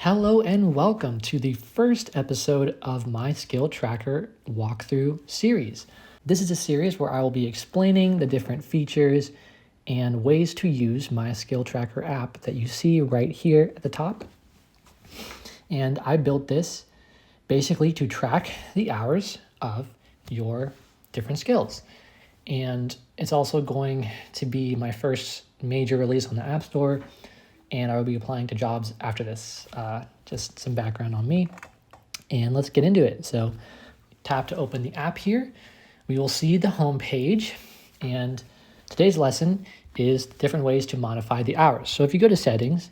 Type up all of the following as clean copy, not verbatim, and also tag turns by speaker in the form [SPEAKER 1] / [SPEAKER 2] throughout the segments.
[SPEAKER 1] Hello and welcome to the first episode of my SkillTracker walkthrough series. This is a series where I will be explaining the different features and ways to use my SkillTracker app that you see right here at the top. And I built this basically to track the hours of your different skills. And it's also going to be my first major release on the App Store, and I will be applying to jobs after this. Just some background on me, and let's get into it. So tap to open the app here. We will see the home page, and today's lesson is different ways to modify the hours. So if you go to settings,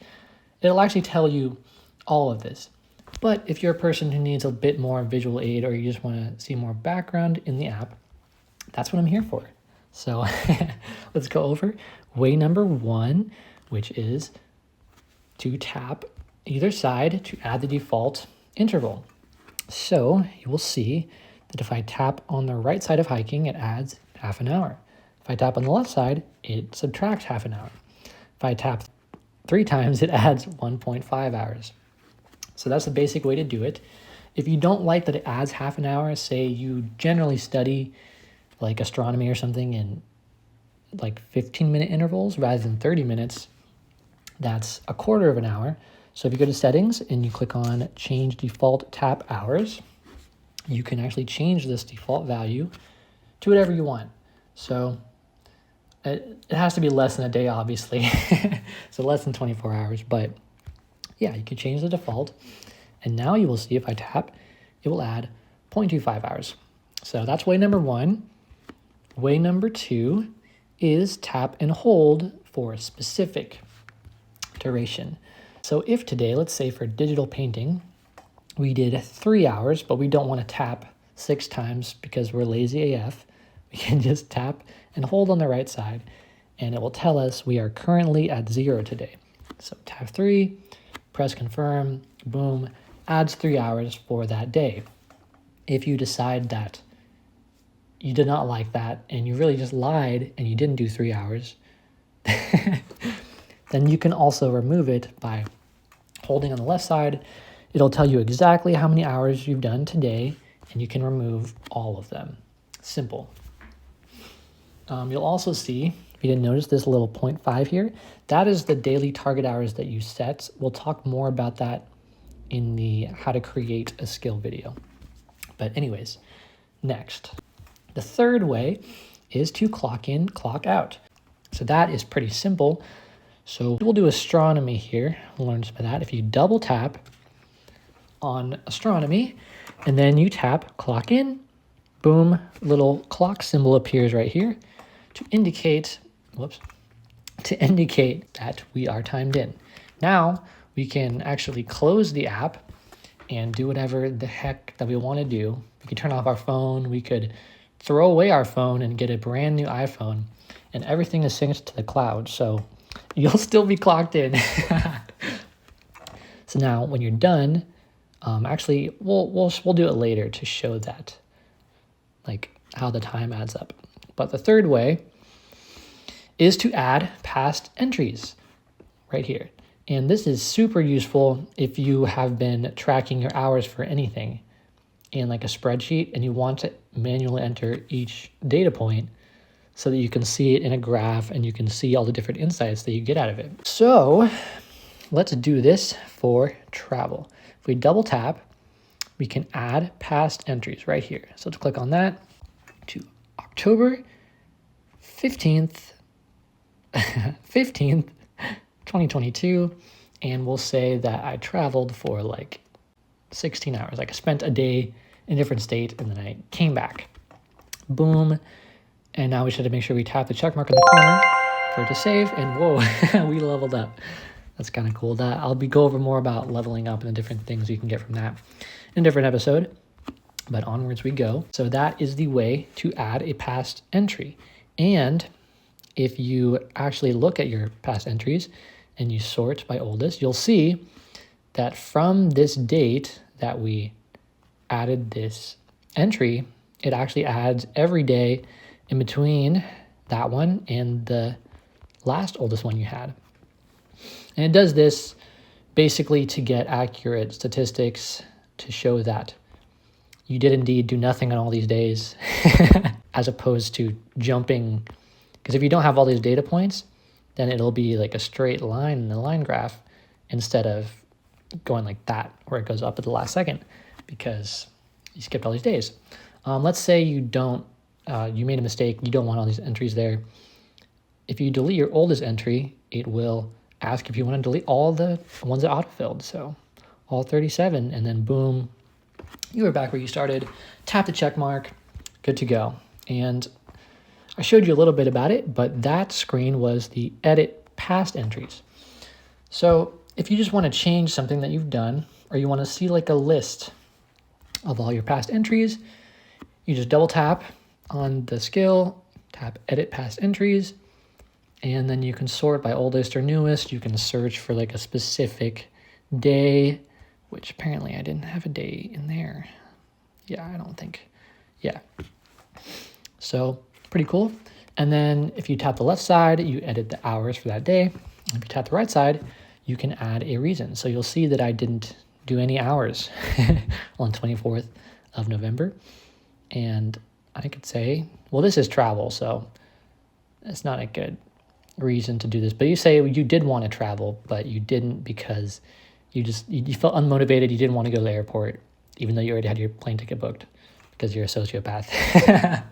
[SPEAKER 1] it'll actually tell you all of this. But if you're a person who needs a bit more visual aid, or you just want to see more background in the app, that's what I'm here for. So let's go over way number one, which is to tap either side to add the default interval. So you will see that if I tap on the right side of hiking, it adds half an hour. If I tap on the left side, it subtracts half an hour. If I tap 3 times, it adds 1.5 hours. So that's the basic way to do it. If you don't like that it adds half an hour, say you generally study like astronomy or something in like 15-minute intervals rather than 30 minutes, that's a quarter of an hour. So if you go to settings and you click on change default tap hours, you can actually change this default value to whatever you want. So it has to be less than a day, obviously. So less than 24 hours, but yeah, you can change the default. And now you will see if I tap, it will add 0.25 hours. So that's way number one. Way number two is tap and hold for a specific duration. So if today, let's say for digital painting, we did 3 hours, but we don't want to tap 6 times because we're lazy AF, we can just tap and hold on the right side, and it will tell us we are currently at 0 today. So tap 3, press confirm, boom, adds 3 hours for that day. If you decide that you did not like that and you really just lied and you didn't do 3 hours, then you can also remove it by holding on the left side. It'll tell you exactly how many hours you've done today, and you can remove all of them. Simple. You'll also see, if you didn't notice, this little 0.5 here, that is the daily target hours that you set. We'll talk more about that in the how to create a skill video. But anyways, next. The third way is to clock in, clock out. So that is pretty simple. So we'll do astronomy here. We'll learn some of that. If you double tap on astronomy and then you tap clock in, boom, little clock symbol appears right here to indicate, that we are timed in. Now we can actually close the app and do whatever the heck that we want to do. We could turn off our phone. We could throw away our phone and get a brand new iPhone, and everything is synced to the cloud. So you'll still be clocked in. So now when you're done, actually we'll do it later to show that, like how the time adds up. But the third way is to add past entries right here. And this is super useful if you have been tracking your hours for anything in like a spreadsheet and you want to manually enter each data point so that you can see it in a graph and you can see all the different insights that you get out of it. So let's do this for travel. If we double tap, we can add past entries right here. So let's click on that to October 15th, 2022. And we'll say that I traveled for like 16 hours. Like I spent a day in a different state and then I came back. Boom. And now we should make sure we tap the check mark in the corner for it to save. And whoa, we leveled up. That's kind of cool. I'll go over more about leveling up and the different things you can get from that in a different episode. But onwards we go. So that is the way to add a past entry. And if you actually look at your past entries and you sort by oldest, you'll see that from this date that we added this entry, it actually adds every day in between that one and the last oldest one you had. And it does this basically to get accurate statistics to show that you did indeed do nothing on all these days as opposed to jumping. Because if you don't have all these data points, then it'll be like a straight line in the line graph instead of going like that, where it goes up at the last second because you skipped all these days. Let's say you made a mistake, you don't want all these entries there. If you delete your oldest entry, it will ask if you want to delete all the ones that autofilled. So all 37, and then boom, you are back where you started. Tap the check mark, good to go. And I showed you a little bit about it, but that screen was the edit past entries. So if you just want to change something that you've done, or you want to see like a list of all your past entries, you just double tap on the skill, tap edit past entries, and then you can sort by oldest or newest. You can search for like a specific day, which apparently I didn't have a day in there. Yeah, I don't think. Yeah. So pretty cool. And then if you tap the left side, you edit the hours for that day. If you tap the right side, you can add a reason. So you'll see that I didn't do any hours on 24th of November. And I could say, well, this is travel, so it's not a good reason to do this. But you say you did want to travel, but you didn't because you felt unmotivated. You didn't want to go to the airport, even though you already had your plane ticket booked because you're a sociopath.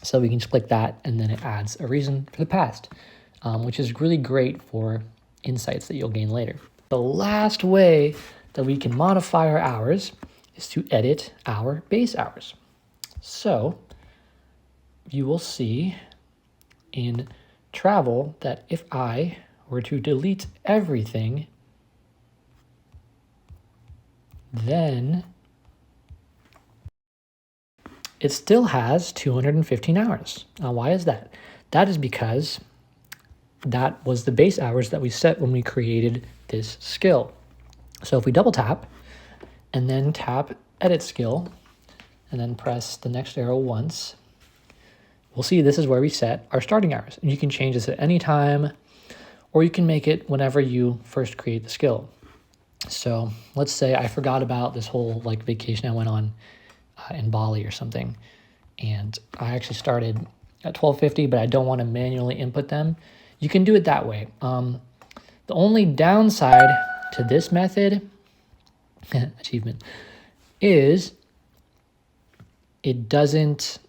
[SPEAKER 1] So we can just click that, and then it adds a reason for the past, which is really great for insights that you'll gain later. The last way that we can modify our hours is to edit our base hours. So you will see in travel that if I were to delete everything, then it still has 215 hours. Now, why is that? That is because that was the base hours that we set when we created this skill. So if we double tap and then tap edit skill and then press the next arrow once, we'll see this is where we set our starting hours. And you can change this at any time, or you can make it whenever you first create the skill. So let's say I forgot about this whole like vacation I went on in Bali or something, and I actually started at 12:50, but I don't want to manually input them. You can do it that way. The only downside to this method, achievement, is it doesn't,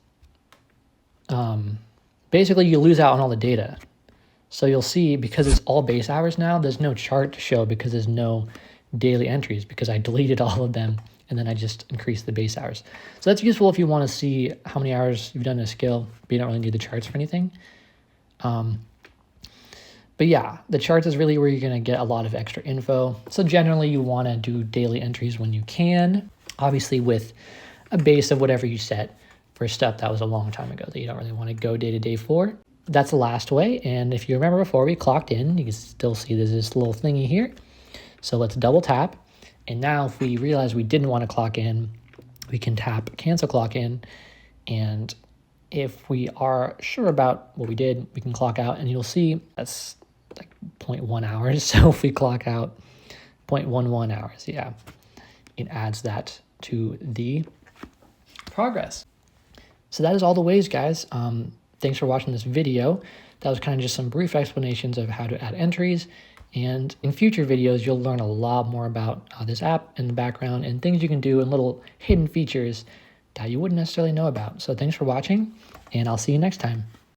[SPEAKER 1] basically you lose out on all the data. So you'll see, because it's all base hours now, there's no chart to show because there's no daily entries because I deleted all of them and then I just increased the base hours. So that's useful if you want to see how many hours you've done in a skill, but you don't really need the charts for anything. But yeah, the charts is really where you're going to get a lot of extra info. So generally you want to do daily entries when you can, obviously with a base of whatever you set for a step that was a long time ago that you don't really want to go day to day for. That's the last way. And if you remember before we clocked in, you can still see there's this little thingy here. So let's double tap. And now if we realize we didn't want to clock in, we can tap cancel clock in. And if we are sure about what we did, we can clock out, and you'll see that's like 0.1 hours. So if we clock out 0.11 hours, yeah, it adds that to the progress. So that is all the ways, guys. Thanks for watching this video. That was kind of just some brief explanations of how to add entries. And in future videos, you'll learn a lot more about this app in the background and things you can do and little hidden features that you wouldn't necessarily know about. So thanks for watching, and I'll see you next time.